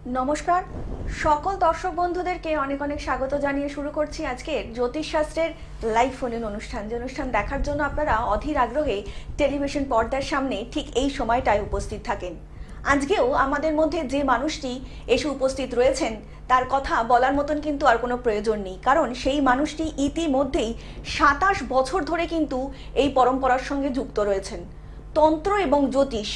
নমস্কার সকল দর্শক বন্ধুদেরকে অনেক অনেক স্বাগত জানিয়ে শুরু করছি আজকে জ্যোতিষশাস্ত্রের লাইভ ফোন ইন অনুষ্ঠান। যে অনুষ্ঠান দেখার জন্য আপনারা অধীর আগ্রহে টেলিভিশন পর্দার সামনে ঠিক এই সময়টায় উপস্থিত থাকেন। আজকেও আমাদের মধ্যে যে মানুষটি এসে উপস্থিত রয়েছেন তার কথা বলার মতন কিন্তু আর কোনো প্রয়োজন নেই, কারণ সেই মানুষটি ইতিমধ্যেই ২৭ বছর ধরে কিন্তু এই পরম্পরার সঙ্গে যুক্ত রয়েছেন। তন্ত্র এবং জ্যোতিষ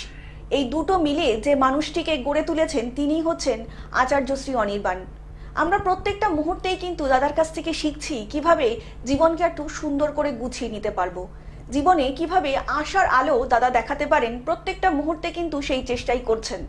এই দুটো মিলে যে মানুষটিকে গড়ে তুলেছেন তিনি হচ্ছেন আচার্য শ্রী অনির্বাণ। আমরা প্রত্যেকটা মুহূর্তেই কিন্তু দাদার কাছ থেকে শিখছি কিভাবে জীবনকে একটু সুন্দর করে গুছিয়ে নিতে পারবো, জীবনে কিভাবে আশার আলো দাদা দেখাতে পারেন। প্রত্যেকটা মুহূর্তে কিন্তু সেই চেষ্টাই করছেন।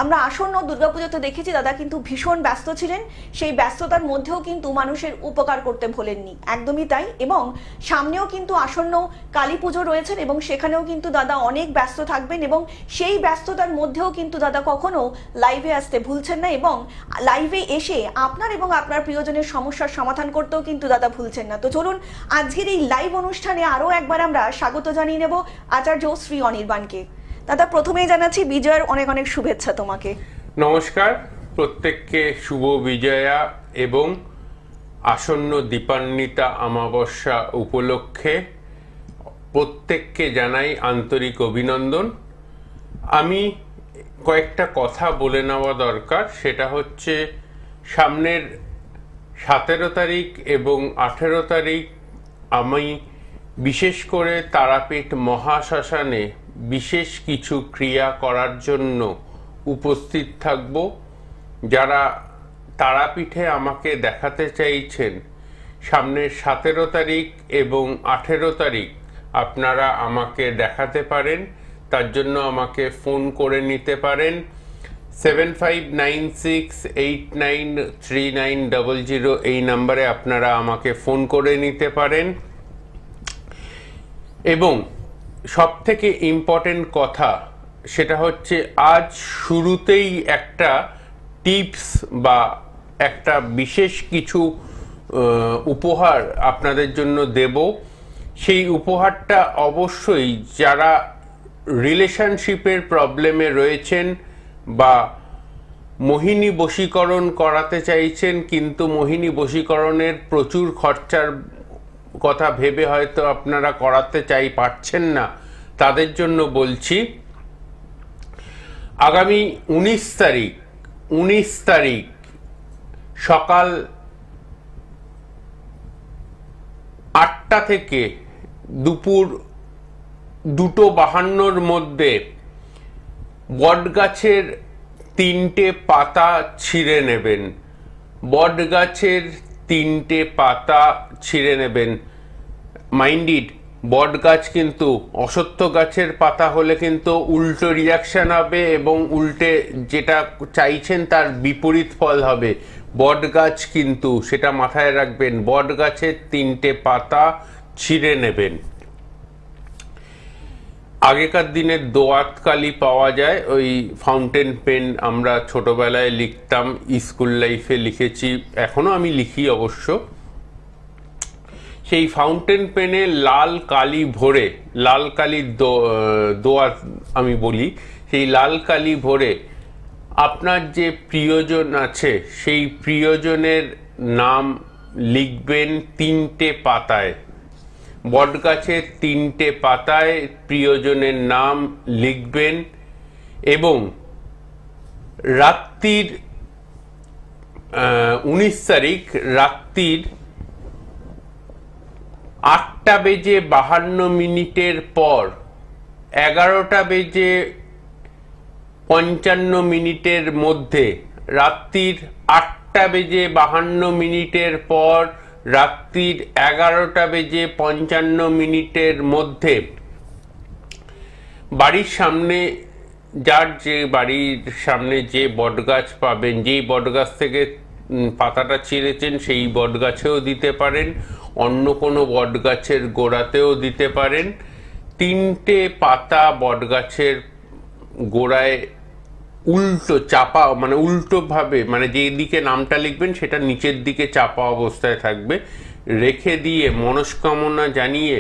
আমরা আসন্ন দুর্গাপুজোতে দেখেছি দাদা কিন্তু ভীষণ ব্যস্ত ছিলেন, সেই ব্যস্ততার মধ্যেও কিন্তু মানুষের উপকার করতে ভোলেননি, একদমই তাই। এবং সামনেও কিন্তু আসন্ন কালী পুজো রয়েছেন এবং সেখানেও কিন্তু দাদা অনেক ব্যস্ত থাকবেন এবং সেই ব্যস্ততার মধ্যেও কিন্তু দাদা কখনো লাইভে আসতে ভুলছেন না এবং লাইভে এসে আপনার এবং আপনার প্রিয়জনের সমস্যার সমাধান করতেও কিন্তু দাদা ভুলছেন না। তো চলুন আজকের এই লাইভ অনুষ্ঠানে আরও একবার আমরা স্বাগত জানিয়ে নেব আচার্য শ্রী অনির্বাণকে। দাদা প্রথমেই জানাচ্ছি বিজয়ের অনেক অনেক শুভেচ্ছা তোমাকে। নমস্কার, প্রত্যেককে শুভ বিজয়া এবং আসন্ন দীপান্বিতা অমাবস্যা উপলক্ষে প্রত্যেককে জানাই আন্তরিক অভিনন্দন। আমি কয়েকটা কথা বলে নেওয়া দরকার, সেটা হচ্ছে সামনের 17 তারিখ এবং 18 তারিখ আমি বিশেষ করে তারাপীঠ মহাশ্মশানে বিশেষ কিছু ক্রিয়া করার জন্য উপস্থিত থাকব। যারা তারাপীঠে আমাকে দেখাতে চাইছেন সামনের 17 তারিখ এবং 18 তারিখ আপনারা আমাকে দেখাতে পারেন, তার জন্য আমাকে ফোন করে নিতে পারেন। 7596893900 এই নাম্বারে আপনারা আমাকে ফোন করে নিতে পারেন। এবং সব থেকে ইম্পর্টেন্ট কথা সেটা হচ্ছে আজ শুরুতেই একটা টিপস বা একটা বিশেষ কিছু উপহার আপনাদের জন্য দেব। সেই উপহারটা অবশ্যই যারা রিলেশনশিপের প্রবলেমে রয়েছেন বা মোহিনী বশীকরণ করাতে চাইছেন কিন্তু মোহিনী বশীকরণের প্রচুর খরচার কথা ভেবে হয়তো আপনারা করাতে পারছেন না, তাদের জন্য বলছি। আগামী 19 তারিখ সকাল 8টা থেকে দুপুর 2:52-র মধ্যে বটগাছের 3টে পাতা ছিঁড়ে নেবেন। বটগাছের 3টে পাতা ছিঁড়ে নেবেন। মাইন্ডিড, বট গাছ কিন্তু অশ্বত্থ গাছের পাতা হলে কিন্তু উল্টো রিয়াকশন হবে এবং উল্টে যেটা চাইছেন তার বিপরীত ফল হবে। বট গাছ কিন্তু সেটা মাথায় রাখবেন, বট গাছের 3টে পাতা ছিঁড়ে নেবেন। আগেকার দিনে দোয়াত কালি পাওয়া যায়, ওই ফাউন্টেন পেন আমরা ছোটবেলায় লিখতাম, স্কুল লাইফে লিখেছি, এখনো আমি লিখি অবশ্য। সেই ফাউন্টেন পেনে লাল কালি ভরে, লাল কালির দোয়াত আমি বলি, সেই লাল কালি ভরে আপনার যে প্রিয়জন আছে সেই প্রিয়জনের নাম লিখবেন 3টে পাতায়। বটগাছের 3টে পাতায় প্রিয়জনের নাম লিখবেন এবং রাত্রির 19 তারিখ রাত্রির 8:52 পর 11:55 মধ্যে, রাত্রির 8:52 পর রাত্রির 11:55 মধ্যে বাড়ির সামনে যে বাড়ির সামনে যে বটগাছ পাবেন, যেই বটগাছ থেকে পাতাটা ছিঁড়েছেন সেই বটগাছেও দিতে পারেন, অন্য কোনো বটগাছের গোড়াতেও দিতে পারেন। 3টে পাতা বটগাছের গোড়ায় উল্টো চাপা, মানে উল্টো ভাবে, মানে যে দিকে নামটা লিখবেন সেটা নিচের দিকে চাপা অবস্থায় থাকবে, রেখে দিয়ে মনস্কামনা জানিয়ে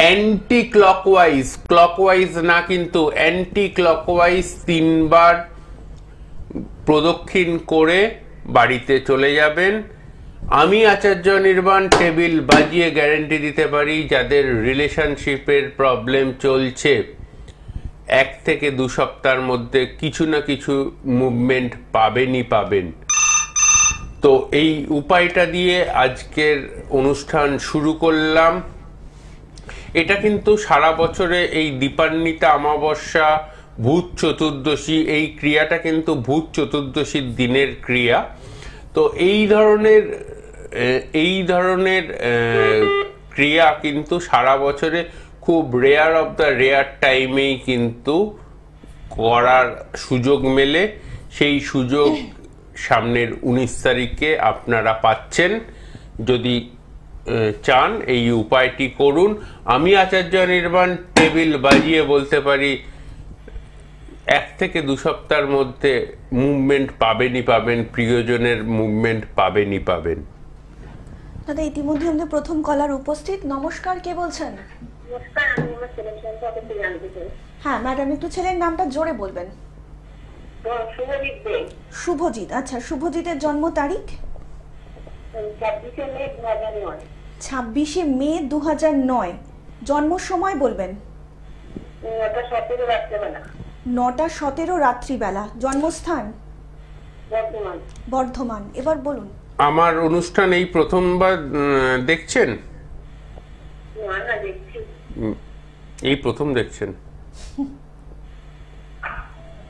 অ্যান্টি ক্লকওয়াইজ, ক্লকওয়াইজ না কিন্তু অ্যান্টি ক্লকওয়াইজ 3 বার প্রদক্ষিণ করে বাড়িতে চলে যাবেন। আমি আচার্য নির্বাণ টেবিল বাজিয়ে গ্যারেন্টি দিতে পারি, যাদের রিলেশনশিপের প্রবলেম চলছে 1 থেকে 2 সপ্তাহের মধ্যে কিছু না কিছু মুভমেন্ট পাবেন। তো এই উপায়টা দিয়ে আজকের অনুষ্ঠান শুরু করলাম। এটা কিন্তু সারা বছরে এই দীপান্বিতা অমাবস্যা, ভূত চতুর্দশী, এই ক্রিয়াটা কিন্তু ভূত চতুর্দশীর দিনের ক্রিয়া। তো এই ধরনের ক্রিয়া কিন্তু সারা বছরে খুব রেয়ার অফ দ্য রেয়ার টাইমেই কিন্তু করার সুযোগ মেলে। সেই সুযোগ সামনের 19 তারিখে আপনারা পাচ্ছেন। যদি চান এই উপায়টি করুন। আমি আচার্য নির্বাণ টেবিল বাজিয়ে বলতে পারি 1 থেকে 2 সপ্তাহের মধ্যে মুভমেন্ট পাবেন, প্রিয়জনের মুভমেন্ট পাবেন। দাদা, ইতিমধ্যে আমাদের প্রথম কলার উপস্থিত। নমস্কার, কে বলছেন? নমস্কার, আমি আমার ছেলের সম্পর্কে জানতে চাই। হ্যাঁ ম্যাডাম, একটু ছেলের নামটা জোরে বলবেন। শুভজিৎ দে। শুভজিৎ, আচ্ছা। শুভজিতের জন্ম তারিখ? 26শে মে 2009। 26শে মে 2009। জন্ম সময় বলবেন? 9টা 17 রাত্রেবেলা। 9টা 17 রাত্রিবেলা। জন্মস্থান? বর্ধমান। এবার বলুন। আমার অনুষ্ঠান এই প্রথমবার দেখছেন? না, দেখছি। এই প্রথম দেখছেন?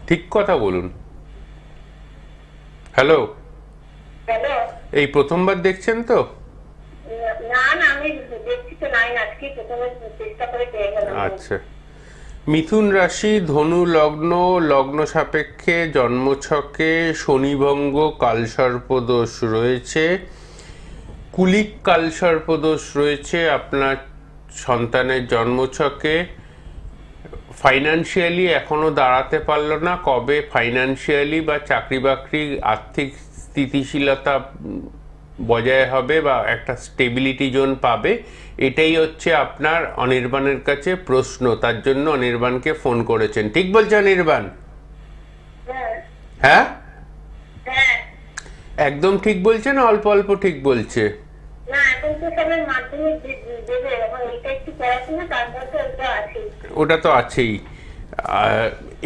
ঠিক কথা বলুন। হ্যালো, এই প্রথমবার দেখছেন তো? না, আমি দেখছি তো নাই, আজকে প্রথমে চেষ্টা করে পেয়ে গেলাম। আচ্ছা। মিথুন রাশি, ধনু লগ্ন, লগ্ন সাপেক্ষে জন্মছকে শনিভঙ্গ কালসর্পদোষ রয়েছে, কুলিক কালসর্পদোষ রয়েছে আপনার সন্তানের জন্মছকে। ফাইন্যান্সিয়ালি এখনো দাঁড়াতে পারলো না, কবে ফাইন্যান্সিয়ালি বা চাকরি বাকরি আর্থিক স্থিতিশীলতা বজায় হবে বা একটা স্টেবিলিটি জোন পাবে, এটাই হচ্ছে আপনার অনির্বাণের কাছে প্রশ্ন। তার জন্য অনির্বাণকে ফোন করেছেন। ঠিক বলছে অনির্বাণ? হ্যাঁ, একদম ঠিক বলছে না অল্প অল্প ঠিক বলছে? না, এখন তো সবে মাধ্যমিক দেবে, এখন এটা একটু পড়াশোনা, তারপর তো ওটা আছে। ওটা তো আছেই।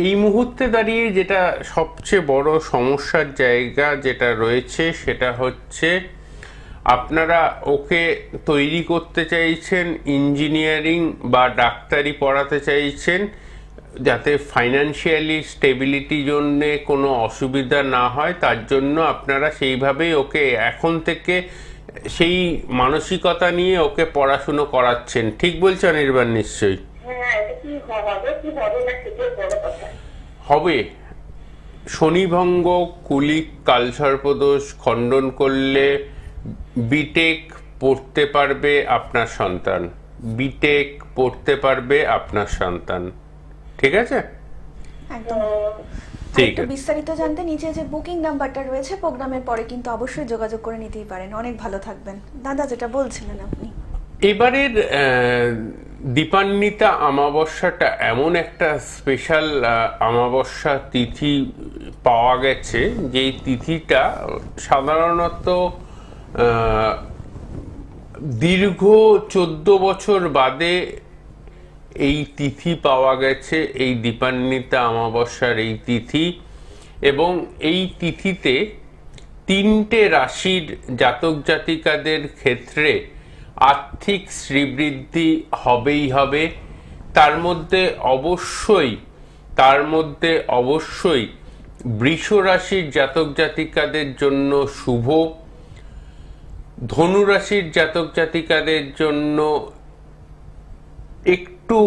এই মুহূর্তে দাঁড়িয়ে যেটা সবচেয়ে বড় সমস্যার জায়গা যেটা রয়েছে সেটা হচ্ছে আপনারা ওকে তৈরি করতে চাইছেন ইঞ্জিনিয়ারিং বা ডাক্তারি পড়াতে চাইছেন, যাতে ফাইন্যান্সিয়ালি স্টেবিলিটি জন্যে কোনো অসুবিধা না হয়। তার জন্য আপনারা সেইভাবেই ওকে এখন থেকে সেই মানসিকতা নিয়ে ওকে পড়াশুনো করাচ্ছেন। ঠিক বলছে অনির্বাণ? নিশ্চয়ই হবে। শনিভঙ্গ, কুলিক কালসর্পদোষ খণ্ডন করলে বিটেক পড়তে পারবে আপনার সন্তান, বিটেক পড়তে পারবে আপনার সন্তান। ঠিক আছে? একদম। ঠিক একটু আছে। বিস্তারিত জানতে নিচে যে বুকিং নাম্বারটা রয়েছে প্রোগ্রামের পরে কিন্তু অবশ্যই যোগাযোগ করে নিতেই পারেন। অনেক ভালো থাকবেন। দাদা, যেটা বলছিলেন আপনি। এবারের দীপান্বিতা অমাবস্যাটা এমন একটা স্পেশাল অমাবস্যা তিথি পাওয়া গেছে, যেই তিথিটা সাধারণত দীর্ঘ 14 বছর বাদে এই তিথি পাওয়া গেছে, এই দীপান্বিতা অমাবস্যার এই তিথি। এবং এই তিথিতে 3টে রাশির জাতক জাতিকাদের ক্ষেত্রে আর্থিক শ্রীবৃদ্ধি হবেই হবে। তার মধ্যে অবশ্যই বৃষ রাশির জাতক জাতিকাদের জন্য শুভ, ধনু রাশির জাতক জাতিকাদের জন্য একটু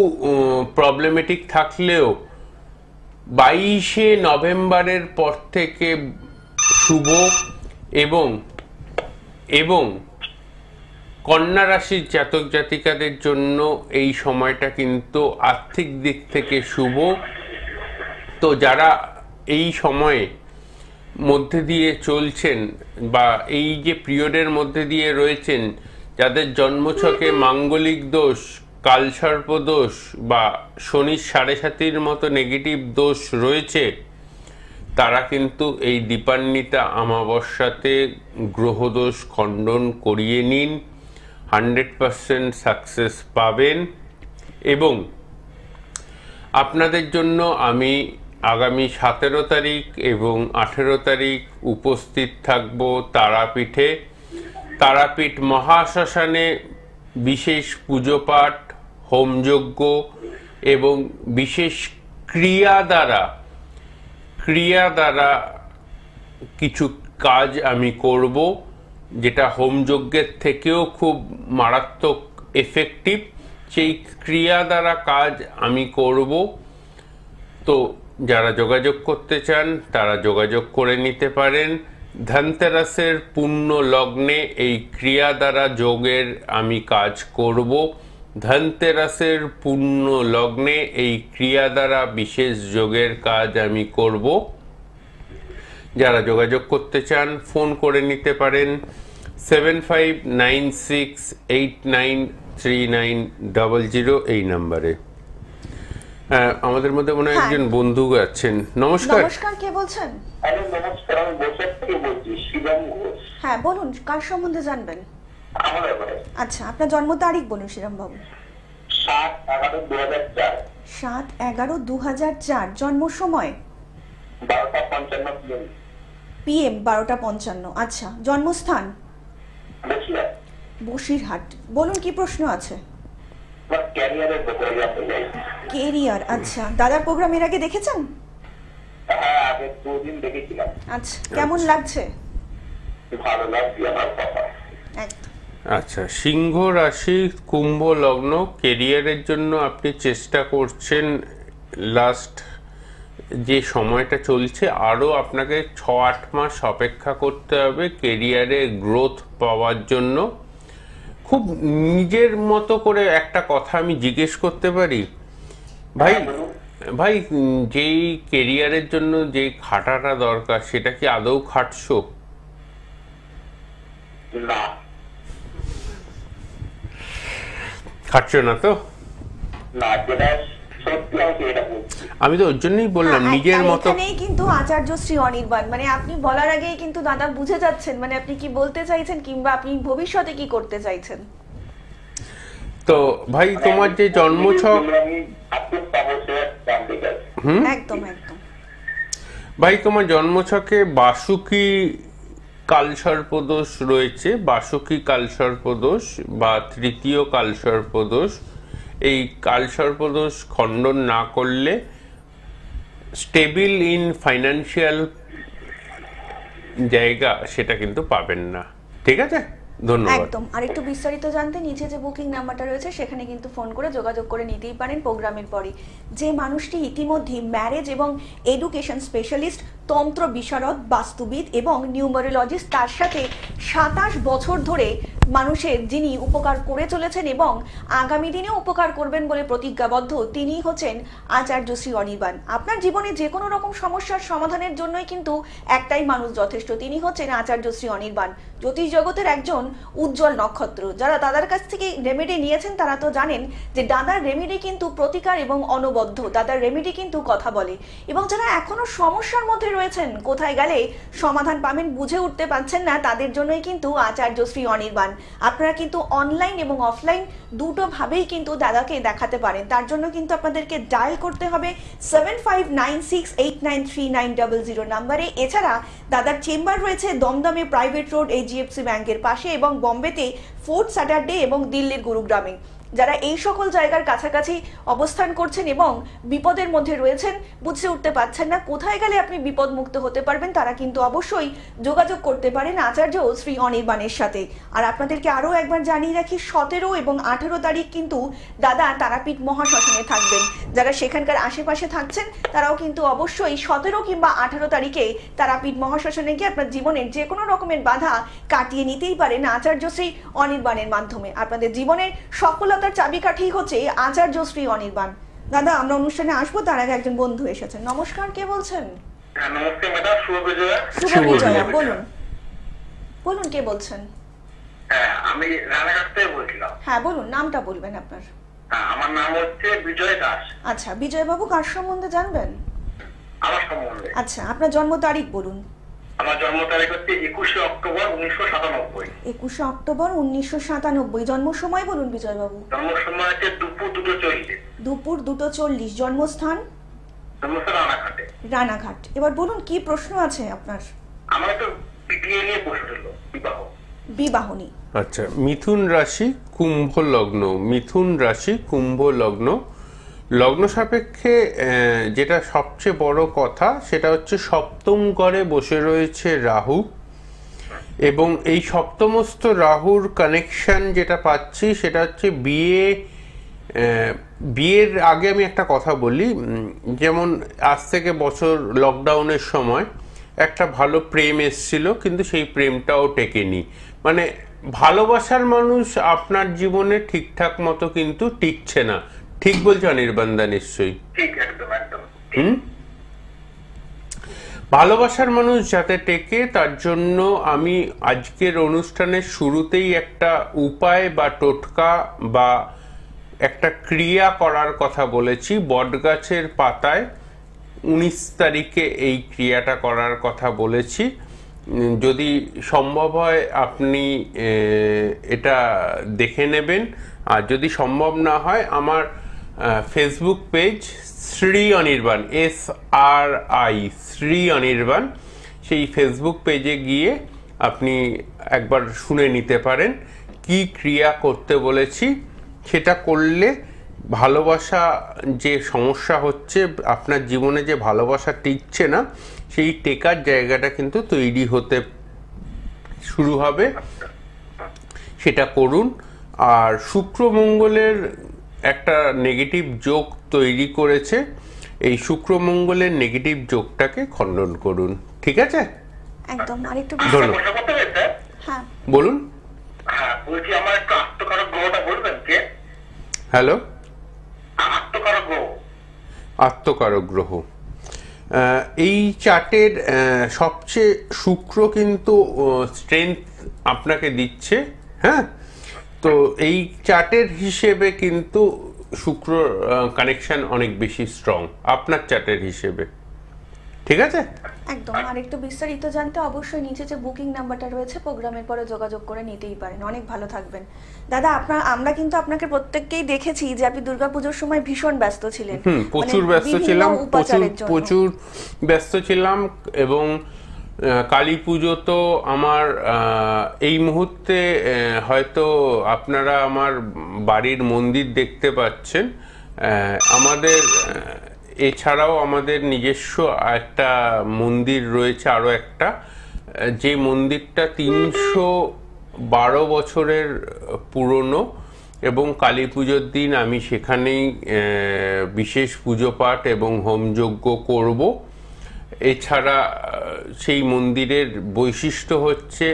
প্রবলেমেটিক থাকলেও 22শে নভেম্বরের পর থেকে শুভ। এবং কন্যা রাশির জাতক জাতিকাদের জন্য এই সময়টা কিন্তু আর্থিক দিক থেকে শুভ। তো যারা এই সময়ে মধ্যে দিয়ে চলছেন বা এই যে পিরিয়ডের মধ্যে দিয়ে রয়েছেন, যাদের জন্মছকে মাঙ্গলিক দোষ, কালসর্প দোষ বা শনির 7.5 মতো নেগেটিভ দোষ রয়েছে, তারা কিন্তু এই দীপান্বিতা অমাবস্যাতে গ্রহদোষ খণ্ডন করিয়ে নিন, 100% সাকসেস পাবেন। এবং আপনাদের জন্য আমি আগামী 17 তারিখ এবং 18 তারিখ উপস্থিত থাকব তারাপীঠে। তারাপীঠ মহাশ্মশানে বিশেষ পুজো পাঠ, হোমযজ্ঞ এবং বিশেষ ক্রিয়া দ্বারা কিছু কাজ আমি করব, যেটা হোমযজ্ঞের থেকেও খুব মারাত্মক এফেক্টিভ। সেই ক্রিয়া দ্বারা কাজ আমি করব। তো যারা যোগাযোগ করতে চান তারা যোগাযোগ করে নিতে পারেন। ধনতেরাসের পূর্ণ লগ্নে এই ক্রিয়া দ্বারা যোগের আমি কাজ করব। ধনতেরাসের পূর্ণ লগ্নে এই ক্রিয়া দ্বারা বিশেষ যোগের কাজ আমি করব। যারা যোগাযোগ করতে চান ফোন করে নিতে পারেন 7596893900 এই নাম্বারে। আমাদের মধ্যে মনে হয় একজন বন্ধু আছেন। নমস্কার। নমস্কার, কে বলছেন? হ্যালো, নমস্কার। আমি বসে থেকে বলছি, শিবম ঘোষ। হ্যাঁ বলুন, কার সম্বন্ধে জানবেন? আমার ব্যাপারে। আচ্ছা, আপনার জন্ম তারিখ বলুন শ্রীরাম বাবু। 7/11/2004। 7/11/2004। জন্ম সময় 12:55 PM 12:55। আচ্ছা, জন্মস্থান বসিরহাট। বলুন, কি প্রশ্ন আছে? ক্যারিয়ারের ব্যাপারে জানতে চাই। কেরিয়ার। আচ্ছা, দাদার প্রোগ্রাম এর আগে দেখেছেন? হ্যাঁ, আগে 2 দিন দেখেছিলাম। আচ্ছা, কেমন লাগছে? ভালো লাগছে আমার কথা। একদম। আচ্ছা, সিংহ রাশি, কুম্ভ লগ্ন, কেরিয়ারের জন্য আপনি চেষ্টা করছেন। লাস্ট যে সময়টা চলছে আরও আপনাকে 6-8 মাস অপেক্ষা করতে হবে কেরিয়ারে গ্রোথ পাওয়ার জন্য। খুব নিজের মতো করে একটা কথা আমি জিজ্ঞেস করতে পারি ভাই, যেই কেরিয়ারের জন্য যে খাটাটা দরকার সেটা কি আদৌ খাটছো? না, খাটছো না তো? না, যেটা সত্যি আমি এটা বলছি। আমি তো ওর জন্যই বললাম নিজের মতো। এখানেই কিন্তু আচার্য শ্রী অনির্বাণ, মানে আপনি বলার আগেই কিন্তু দাদা বুঝে যাচ্ছেন, মানে আপনি কি বলতে চাইছেন কিংবা আপনি ভবিষ্যতে কি করতে চাইছেন। তো ভাই, তোমার যে জন্মছক, একদম একদম ভাই তোমার জন্মছকে বাসুকি কালসর্পদোষ রয়েছে। বাসুকি কালসর্পদোষ বা তৃতীয় কালসর্পদোষ। এই কালসর্পদোষ খণ্ডন না করলে স্টেবল ইন ফাইন্যান্সিয়াল জায়গা সেটা কিন্তু পাবেন না। ঠিক আছে, ধন্যবাদ। একদম। আর একটু বিস্তারিত জানতে নিচে যে বুকিং নাম্বারটা রয়েছে সেখানে কিন্তু ফোন করে যোগাযোগ করে নিতেই পারেন প্রোগ্রামের পরে। যে মানুষটি ইতিমধ্যে ম্যারেজ এবং এডুকেশন স্পেশালিস্ট, তন্ত্র বিশারদ, বাস্তুবিদ এবং নিউমারোলজিস্ট, তার সাথে 27 বছর ধরে মানুষের যিনি উপকার করে চলেছেন এবং আগামী দিনেও উপকার করবেন বলে প্রতিজ্ঞাবদ্ধ, তিনি হচ্ছেন আচার্য শ্রী অনির্বাণ। আপনার জীবনে যে কোনো রকম সমস্যার সমাধানের জন্যই কিন্তু একটাই মানুষ যথেষ্ট, তিনি হচ্ছেন আচার্য শ্রী অনির্বাণ। জ্যোতিষ জগতের একজন উজ্জ্বল নক্ষত্র। যারা দাদার কাছ থেকে রেমেডি নিয়েছেন তারা তো জানেন যে দাদার রেমেডি কিন্তু প্রতিকার এবং অনবদ্য। দাদার রেমেডি কিন্তু কথা বলে। এবং যারা এখনো সমস্যার মধ্যে রয়েছেন, কোথায় গেলে সমাধান পাবেন বুঝে উঠতে পারছেন না, তাদের জন্যই কিন্তু আচার্য শ্রী অনির্বাণ। আপনারা কিন্তু অনলাইন এবং অফলাইন দুটো ভাবেই কিন্তু দাদাকে দেখাতে পারেন। তার জন্য কিন্তু আপনাদেরকে ডায়াল করতে হবে 7596893900 নাম্বারে। এছাড়া দাদার চেম্বার রয়েছে দমদমে প্রাইভেট রোড HDFC ব্যাংকের পাশে এবং বম্বেতে 4th স্যাটারডে এবং দিল্লির গুরুগ্রামে। যারা এই সকল জায়গার কাছাকাছি অবস্থান করছেন এবং বিপদের মধ্যে রয়েছেন, বুঝে উঠতে পারছেন না কোথায় গেলে আপনি বিপদ মুক্ত হতে পারবেন, তারা কিন্তু অবশ্যই যোগাযোগ করতে পারেন আচার্য শ্রী অনির্বাণের সাথে। আর আপনাদেরকে আরও একবার জানিয়ে রাখি, 17 এবং 18 তারিখ কিন্তু দাদা তারাপীঠ মহাশ্মশানে থাকবেন। যারা সেখানকার আশেপাশে থাকছেন তারাও কিন্তু অবশ্যই 17 কিংবা 18 তারিখে তারাপীঠ মহাশ্মশানে গিয়ে আপনার জীবনের যে কোনো রকমের বাধা কাটিয়ে নিতেই পারেন আচার্য শ্রী অনির্বাণের মাধ্যমে। আপনাদের জীবনের সফলতার চাবিকাঠি হচ্ছে আচার্য শ্রী অনির্বাণ। দাদা, আমরা অনুষ্ঠানে আসবো, তার আগে একজন বন্ধু এসেছেন। নমস্কার, কে বলছেন? নমস্কার ম্যাডাম, শুভ বিজয়া। শুভ বিজয়া। বলুন বলুন, কে বলছেন? হ্যাঁ, আমি রানাঘাট থেকে বলছিলাম। হ্যাঁ বলুন, নামটা বলবেন আপনার। আমার নাম হচ্ছে বিজয় দাস। আচ্ছা, বিজয় বাবু কার সম্বন্ধে জানবেন? আমার সম্বন্ধে। আচ্ছা, আপনার জন্ম তারিখ বলুন। আমার জন্ম তারিখ হচ্ছে 21শে অক্টোবর 1997। 21শে অক্টোবর 1997। জন্ম সময় বলুন বিজয়বাবু। জন্ম সময় হচ্ছে দুপুর 2:40। দুপুর 2:40। জন্মস্থান? জন্মস্থান রানাঘাটে। রানাঘাট। এবার বলুন কি প্রশ্ন আছে আপনার? আমার তো বিয়ে নিয়ে প্রশ্ন ছিল, বিবাহ। বিবাহ নিয়ে। আচ্ছা, মিথুন রাশি কুম্ভ লগ্ন, মিথুন রাশি কুম্ভ লগ্ন, লগ্ন সাপেক্ষে যেটা সবচেয়ে বড় কথা সেটা হচ্ছে সপ্তম ঘরে বসে রয়েছে রাহু, এবং এই সপ্তমস্থ রাহুর কানেকশন যেটা পাচ্ছি সেটা হচ্ছে বিয়ের আগে আমি একটা কথা বলি, যেমন আজ থেকে বছর লকডাউনের সময় একটা ভালো প্রেম এসছিল, কিন্তু সেই প্রেমটাও টেকেনি। মানে ভালোবাসার মানুষ আপনার জীবনে ঠিকঠাক মতো কিন্তু টিকছে না। ঠিক বলছো অনির্বাণদা? নিশ্চয়ই। ঠিক, একদম একদম। ভালোবাসার মানুষ যাতে টেকে তার জন্য আমি আজকের অনুষ্ঠানের শুরুতেই একটা উপায় বা টোটকা বা একটা ক্রিয়া করার কথা বলেছি। বটগাছের পাতায় 19 তারিখে এই ক্রিয়াটা করার কথা বলেছি। যদি সম্ভব হয় আপনি এটা দেখে নেবেন, আর যদি সম্ভব না হয় আমার Facebook page Shri Anirban, SRI Shri Anirban, সেই ফেসবুক পেজে গিয়ে আপনি একবার শুনে নিতে পারেন কি ক্রিয়া করতে বলেছি। সেটা করলে ভালোবাসা যে সমস্যা হচ্ছে আপনার জীবনে, যে ভালোবাসা টিকছে না, সেই টেকার জায়গাটা কিন্তু তৈরি হতে শুরু হবে। সেটা করুন। আর শুক্র মঙ্গলের একটা নেগেটিভ যোগ তৈরি করেছে, এই শুক্র মঙ্গলের নেগেটিভ যোগটাকে খণ্ডন করুন। ঠিক আছে? একদম। আরেকটু ধন্যবাদ। হ্যাঁ বলুন। হ্যাঁ, বলছি আমার একটু আত্মকারক গ্রহটা বলবেন কে? হ্যালো। আত্মকারক গ্রহ। আত্মকারক গ্রহ এই চার্টের সবচেয়ে শুক্র কিন্তু স্ট্রেংথ আপনাকে দিচ্ছে। হ্যাঁ, তো এই চার্টের হিসেবে কিন্তু শুক্র কানেকশন অনেক বেশি স্ট্রং আপনার চার্টের হিসেবে। ঠিক আছে? একদম। আর একটু বিস্তারিত জানতে অবশ্যই নিচে যে বুকিং নাম্বারটা রয়েছে প্রোগ্রামের পরে যোগাযোগ করে নিতেই পারেন। অনেক ভালো থাকবেন দাদা। আমরা কিন্তু আপনাকে প্রত্যেককেই দেখেছি যে আপনি দুর্গাপুজোর সময় ভীষণ ব্যস্ত ছিলেন। প্রচুর ব্যস্ত ছিলাম, প্রচুর ব্যস্ত ছিলাম। এবং কালী পুজো তো আমার এই মুহূর্তে হয়তো আপনারা আমার বাড়ির মন্দির দেখতে পাচ্ছেন। আমাদের এছাড়াও আমাদের নিজস্ব একটা মন্দির রয়েছে, আরও একটা, যে মন্দিরটা 312 বছরের পুরনো, এবং কালী পুজোর দিন আমি সেখানেই বিশেষ পুজো পাঠ এবং হোমযজ্ঞ করব। এছাড়া সেই মন্দিরের বৈশিষ্ট্য হচ্ছে,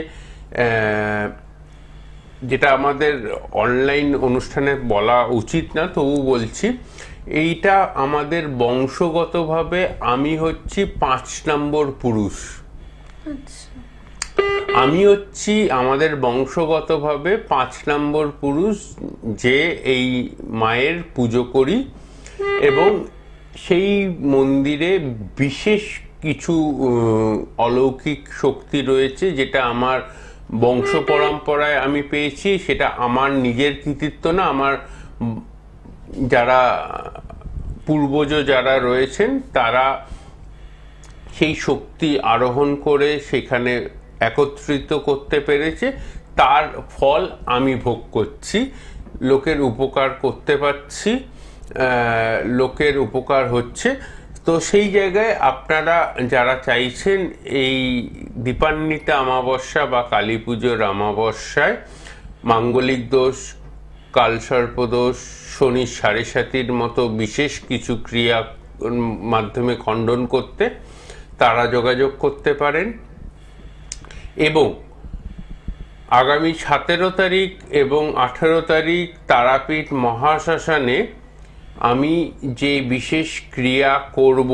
যেটা আমাদের অনলাইন অনুষ্ঠানে বলা উচিত না, তবু বলছি, এইটা আমাদের বংশগতভাবে আমি হচ্ছি 5 নম্বর পুরুষ। আমি হচ্ছি আমাদের বংশগতভাবে 5 নম্বর পুরুষ যে এই মায়ের পুজো করি, এবং সেই মন্দিরে বিশেষ কিছু অলৌকিক শক্তি রয়েছে যেটা আমার বংশ পরম্পরায় আমি পেয়েছি। সেটা আমার নিজের কৃতিত্ব না, আমার যারা পূর্বজ যারা রয়েছেন তারা সেই শক্তি আরোহণ করে সেখানে একত্রিত করতে পেরেছে, তার ফল আমি ভোগ করছি, লোকের উপকার করতে পারছি, লোকের উপকার হচ্ছে। তো সেই জায়গায় আপনারা যারা চাইছেন এই দীপান্বিতা অমাবস্যা বা কালী পুজোর অমাবস্যায় মাঙ্গলিক দোষ, কালসর্পদোষ, শনি 7.5 মতো বিশেষ কিছু ক্রিয়া মাধ্যমে খণ্ডন করতে তারা যোগাযোগ করতে পারেন। এবং আগামী 17 তারিখ এবং 18 তারিখ তারাপীঠ মহাশ্মশানে আমি যে বিশেষ ক্রিয়া করব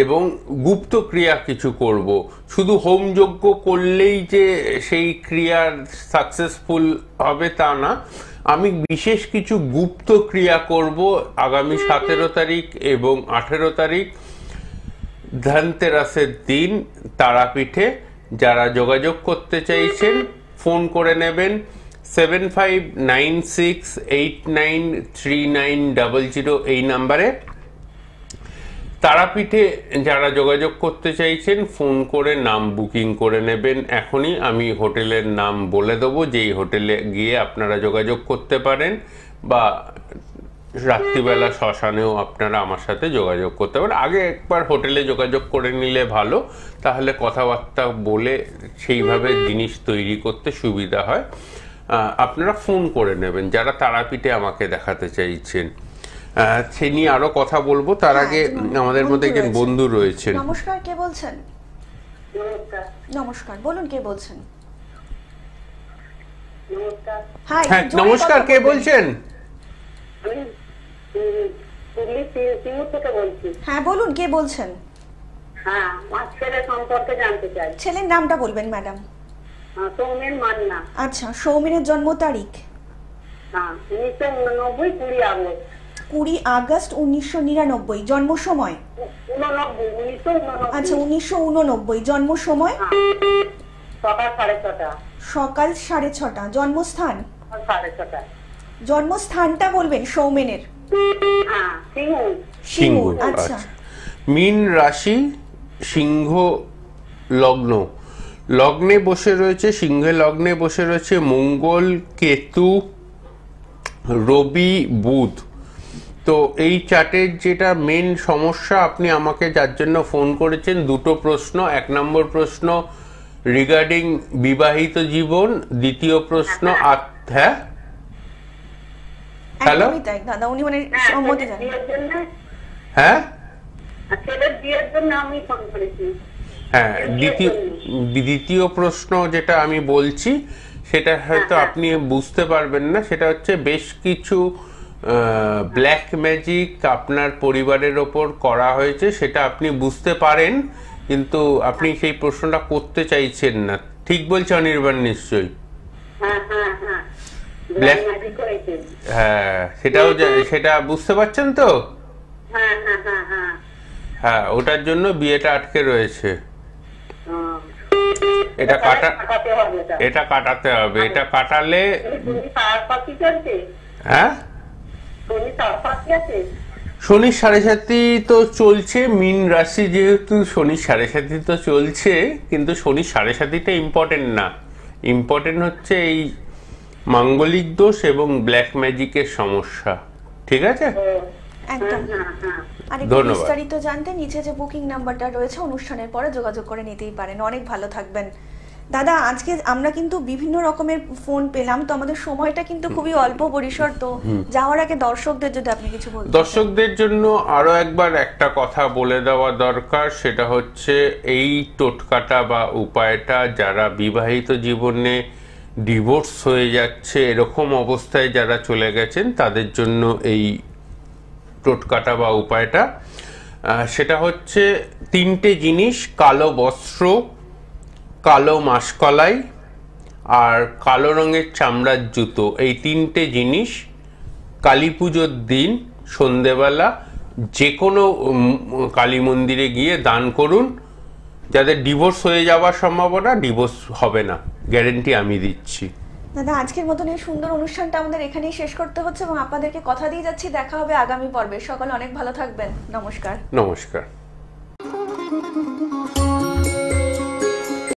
এবং গুপ্ত ক্রিয়া কিছু করব, শুধু হোমযজ্ঞ করলেই যে সেই ক্রিয়ার সাকসেসফুল হবে তা না, আমি বিশেষ কিছু গুপ্ত ক্রিয়া করব আগামী 17 তারিখ এবং 18 তারিখ ধনতেরাসের দিন তারাপীঠে যারা যোগাযোগ করতে চাইছেন ফোন করে নেবেন 7596893900 এই নাম্বারে। তারাপীঠে যারা যোগাযোগ করতে চাইছেন ফোন করে নাম বুকিং করে নেবেন এখনই। আমি হোটেলের নাম বলে দেবো, যেই হোটেলে গিয়ে আপনারা যোগাযোগ করতে পারেন, বা রাত্রিবেলা শ্মশানেও আপনারা আমার সাথে যোগাযোগ করতে পারেন। আগে একবার হোটেলে যোগাযোগ করে নিলে ভালো, তাহলে কথাবার্তা বলে সেইভাবে জিনিস তৈরি করতে সুবিধা হয়। আপনারা ফোন করে নেবেন যারা তারাপীঠে আমাকে দেখাতে চাইছেন। সে নিয়ে আরো কথা বলবো, তার আগে আমাদের মধ্যে একজন বন্ধু রয়েছেন। নমস্কার, কে বলছেন? নমস্কার। নমস্কার, বলুন কে বলছেন? নমস্কার। হ্যাঁ হ্যাঁ নমস্কার, কে বলছেন? আমি সিঙ্গুর থেকে বলছি। হ্যাঁ বলুন কে বলছেন? হ্যাঁ, আমার ছেলে সম্পর্কে জানতে চাই। ছেলের নামটা বলবেন ম্যাডাম। সৌমেন মান্না। আচ্ছা, সৌমেনের জন্ম তারিখ? হ্যাঁ, 1989 20 আগস্ট। 20 আগস্ট 1999। জন্ম সময়? 1989। আচ্ছা, 1989। জন্ম সময়? সকাল 6:30। সকাল 6:30। জন্মস্থান? 6:30। জন্মস্থানটা বলবেন সৌমেনের? হ্যাঁ, সিঙ্গুর। সিঙ্গুর। আচ্ছা, মীন রাশি, সিংহ লগ্ন, লগ্নে বসে রয়েছে, সিংহে লগ্নে বসে রয়েছে মঙ্গল, কেতু, রবি, বুধ। তো এই চার্টের যেটা মেন সমস্যা, আপনি আমাকে যার জন্য ফোন করেছেন, দুটো প্রশ্ন। 1 নম্বর প্রশ্ন রিগার্ডিং বিবাহিত জীবন, দ্বিতীয় প্রশ্ন হ্যাঁ হ্যালো একদমই তাই দাদা, উনি মানে সম্মতি জানেন। হ্যাঁ ছেলের বিয়ের জন্য আমি ফোন করেছি। হ্যাঁ, দ্বিতীয় প্রশ্ন যেটা আমি বলছি সেটা হয়তো আপনি বুঝতে পারবেন না, সেটা হচ্ছে বেশ কিছু ব্ল্যাক ম্যাজিক আপনার পরিবারের ওপর করা হয়েছে, সেটা আপনি বুঝতে পারেন, কিন্তু আপনি সেই প্রশ্নটা করতে চাইছেন না। ঠিক বলছে অনির্বাণ নিশ্চয়ই? হ্যাঁ হ্যাঁ হ্যাঁ, ব্ল্যাক ম্যাজিক করেছে। হ্যাঁ, সেটা বুঝতে পারছেন তো? হ্যাঁ হ্যাঁ হ্যাঁ হ্যাঁ হ্যাঁ, ওটার জন্য বিয়েটা আটকে রয়েছে। হুম। এটা কাটাতে হবে এটা। এটা কাটাতে হবে। এটা কাটালে তুমি তারপাতি চলছে? হ্যাঁ, তুমি তারপাতি আছে? শনি 7.5 তো চলছে। মীন রাশি যেহেতু শনি 7.5 তো চলছে, কিন্তু শনি 7.5টা ইম্পর্টেন্ট না। ইম্পর্টেন্ট হচ্ছে এই মাঙ্গলিক দোষ এবং ব্ল্যাক ম্যাজিকের সমস্যা। ঠিক আছে, একদম। হ্যাঁ হ্যাঁ। আর একটু ধন্যবাদ। বিস্তারিত জানতে নিচে যে বুকিং নাম্বারটা রয়েছে অনুষ্ঠানের পরে যোগাযোগ করে নিতেই পারেন। অনেক ভালো থাকবেন দাদা। আজকে আমরা কিন্তু বিভিন্ন রকমের ফোন পেলাম, তো আমাদের সময়টা কিন্তু খুবই অল্প পরিসর। তো যাওয়ার আগে দর্শকদের যদি আপনি কিছু বলতেন। দর্শকদের জন্য আরো একবার একটা কথা বলে দেওয়া দরকার, সেটা হচ্ছে এই টোটকাটা বা উপায়টা যারা বিবাহিত জীবনে ডিভোর্স হয়ে যাচ্ছে, এরকম অবস্থায় যারা চলে গেছেন, তাদের জন্য এই টোটকাটা বা উপায়টা। সেটা হচ্ছে 3টে জিনিস: কালো বস্ত্র, কালো মাসকলাই আর কালো রঙের চামড়ার জুতো। এই 3টে জিনিস কালী পুজোর দিন সন্ধেবেলা যে কোনো কালী মন্দিরে গিয়ে দান করুন। যাদের ডিভোর্স হয়ে যাওয়ার সম্ভাবনা, ডিভোর্স হবে না, গ্যারেন্টি আমি দিচ্ছি। দাদা, আজকের মতন এই সুন্দর অনুষ্ঠানটা আমাদের এখানেই শেষ করতে হচ্ছে, এবং আপনাদেরকে কথা দিয়ে যাচ্ছি দেখা হবে আগামী পর্বে। সকলে অনেক ভালো থাকবেন। নমস্কার। নমস্কার।